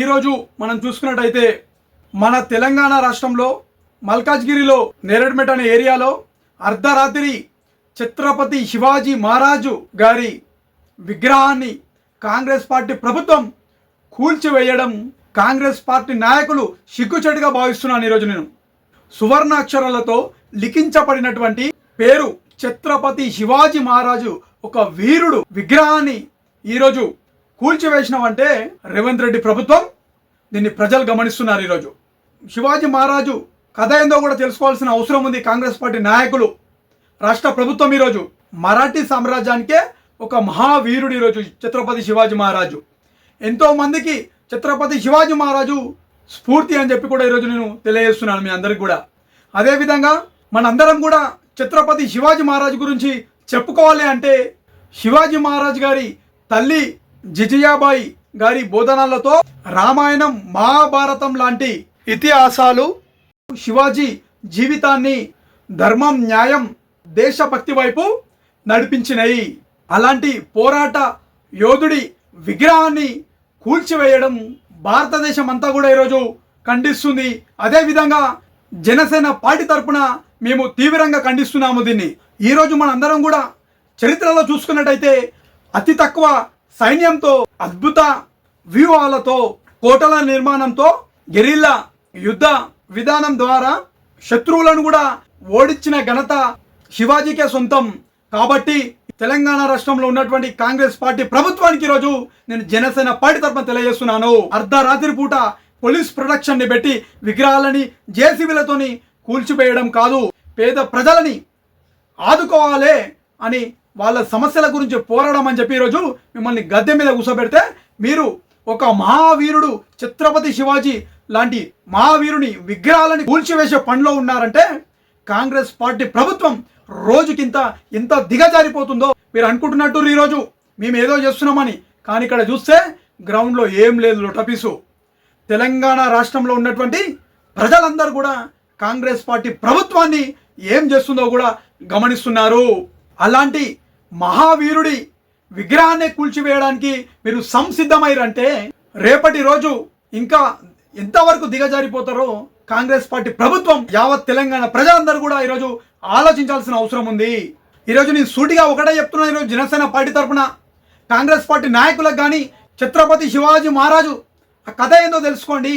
ఈరోజు మనం చూసుకున్నట్టయితే మన తెలంగాణ రాష్ట్రంలో మల్కాజ్గిరిలో నేరేడ్మెట్ అనే ఏరియాలో అర్ధరాత్రి ఛత్రపతి శివాజీ మహారాజు గారి విగ్రహాన్ని కాంగ్రెస్ పార్టీ ప్రభుత్వం కూల్చివేయడం కాంగ్రెస్ పార్టీ నాయకులు సిగ్గుచేటుగా భావిస్తున్నాను. ఈరోజు నేను సువర్ణాక్షరాలతో లిఖించబడినటువంటి పేరు ఛత్రపతి శివాజీ మహారాజు ఒక వీరుడు విగ్రహాన్ని ఈరోజు కూల్చివేసినామంటే రేవంత్ రెడ్డి ప్రభుత్వం దీన్ని ప్రజలు గమనిస్తున్నారు. ఈరోజు శివాజీ మహారాజు కథ ఏందో కూడా తెలుసుకోవాల్సిన అవసరం ఉంది. కాంగ్రెస్ పార్టీ నాయకులు, రాష్ట్ర ప్రభుత్వం ఈరోజు మరాఠీ సామ్రాజ్యానికే ఒక మహావీరుడు ఈరోజు ఛత్రపతి శివాజీ మహారాజు. ఎంతో మందికి ఛత్రపతి శివాజీ మహారాజు స్ఫూర్తి అని చెప్పి కూడా ఈరోజు నేను తెలియజేస్తున్నాను మీ అందరికి కూడా. అదేవిధంగా మనందరం కూడా ఛత్రపతి శివాజీ మహారాజు గురించి చెప్పుకోవాలి అంటే శివాజీ మహారాజు గారి తల్లి జిజియాబాయి గారి బోధనలతో రామాయణం, మహాభారతం లాంటి ఇతిహాసాలు శివాజీ జీవితాన్ని ధర్మం, న్యాయం, దేశభక్తి వైపు నడిపించినాయి. అలాంటి పోరాట యోధుడి విగ్రహాన్ని కూల్చివేయడం భారతదేశం అంతా కూడా ఈరోజు ఖండిస్తుంది. అదేవిధంగా జనసేన పార్టీ తరఫున మేము తీవ్రంగా ఖండిస్తున్నాము దీన్ని. ఈరోజు మనందరం కూడా చరిత్రలో చూసుకున్నట్టయితే అతి తక్కువ సైన్యంతో, అద్భుత వ్యూహాలతో, కోటల నిర్మాణంతో, గెరిల్లా యుద్ధ విధానం ద్వారా శత్రువులను కూడా ఓడించిన ఘనత శివాజీకే సొంతం. కాబట్టి తెలంగాణ రాష్ట్రంలో ఉన్నటువంటి కాంగ్రెస్ పార్టీ ప్రభుత్వానికి ఈరోజు నేను జనసేన పార్టీ తరఫున తెలియజేస్తున్నాను. అర్ధరాత్రి పూట పోలీస్ ప్రొటెక్షన్ ని పెట్టి విగ్రహాలని జేసీబీలతోని కూల్చివేయడం కాదు, పేద ప్రజలని ఆదుకోవాలి అని వాళ్ళ సమస్యల గురించి పోరాడడం అని చెప్పి ఈరోజు మిమ్మల్ని గద్దె మీద కూర్చోబెడితే మీరు ఒక మహావీరుడు ఛత్రపతి శివాజీ లాంటి మహావీరుని విగ్రహాలని కూల్చివేసే పనిలో ఉన్నారంటే కాంగ్రెస్ పార్టీ ప్రభుత్వం రోజుకింత ఎంత దిగజారిపోతుందో మీరు అనుకుంటున్నట్టు ఈరోజు మేము ఏదో చేస్తున్నామని. కానీ ఇక్కడ చూస్తే గ్రౌండ్లో ఏం లేదు, లొటపీసు. తెలంగాణ రాష్ట్రంలో ఉన్నటువంటి ప్రజలందరూ కూడా కాంగ్రెస్ పార్టీ ప్రభుత్వాన్ని ఏం చేస్తుందో కూడా గమనిస్తున్నారు. అలాంటి మహావీరుడి విగ్రహాన్ని కూల్చివేయడానికి మీరు సంసిద్ధమైరంటే రేపటి రోజు ఇంకా ఎంతవరకు దిగజారిపోతారో కాంగ్రెస్ పార్టీ ప్రభుత్వం, యావత్ తెలంగాణ ప్రజలందరూ కూడా ఈరోజు ఆలోచించాల్సిన అవసరం ఉంది. ఈరోజు నేను సూటిగా ఒకటే చెప్తున్నా. ఈరోజు జనసేన పార్టీ తరఫున కాంగ్రెస్ పార్టీ నాయకులకు కానీ ఛత్రపతి శివాజీ మహారాజు ఆ కథ ఏందో తెలుసుకోండి.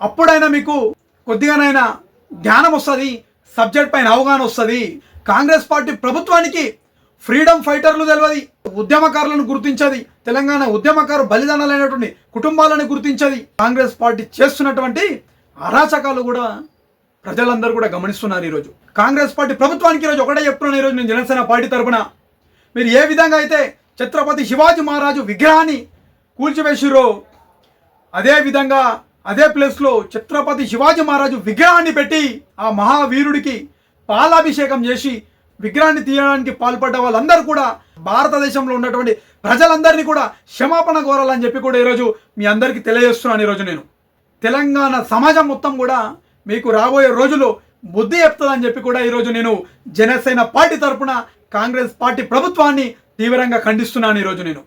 అప్పుడైనా మీకు కొద్దిగానైనా జ్ఞానం వస్తుంది, సబ్జెక్ట్ పైన అవగాహన వస్తుంది. కాంగ్రెస్ పార్టీ ప్రభుత్వానికి ఫ్రీడమ్ ఫైటర్లు తెలియదు, ఉద్యమకారులను గుర్తించది, తెలంగాణ ఉద్యమకారు బలిదానాలైనటువంటి కుటుంబాలను గుర్తించది. కాంగ్రెస్ పార్టీ చేస్తున్నటువంటి అరాచకాలు కూడా ప్రజలందరూ కూడా గమనిస్తున్నారు. ఈరోజు కాంగ్రెస్ పార్టీ ప్రభుత్వానికి ఈరోజు ఒకటే చెప్తున్నాను. ఈరోజు నేను జనసేన పార్టీ తరఫున మీరు ఏ విధంగా అయితే ఛత్రపతి శివాజీ మహారాజు విగ్రహాన్ని కూల్చివేసిరో అదే విధంగా అదే ప్లేస్లో ఛత్రపతి శివాజీ మహారాజు విగ్రహాన్ని పెట్టి ఆ మహావీరుడికి పాలాభిషేకం చేసి విగ్రహాన్ని తీయడానికి పాల్పడ్డ వాళ్ళందరూ కూడా భారతదేశంలో ఉన్నటువంటి ప్రజలందరినీ కూడా క్షమాపణ కోరాలని చెప్పి కూడా ఈరోజు మీ అందరికీ తెలియజేస్తున్నాను. ఈరోజు నేను తెలంగాణ సమాజం మొత్తం కూడా మీకు రాబోయే రోజుల్లో బుద్ధి చెప్తుందని చెప్పి కూడా ఈరోజు నేను జనసేన పార్టీ తరఫున కాంగ్రెస్ పార్టీ ప్రభుత్వాన్ని తీవ్రంగా ఖండిస్తున్నాను. ఈరోజు నేను